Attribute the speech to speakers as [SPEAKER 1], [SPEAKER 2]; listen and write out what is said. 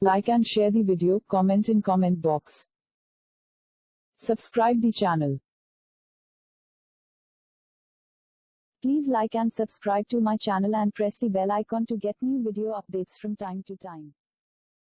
[SPEAKER 1] Like and share the video, comment in comment box. Subscribe the channel. Please like and subscribe to my channel and press the bell icon to get new video updates from time to time.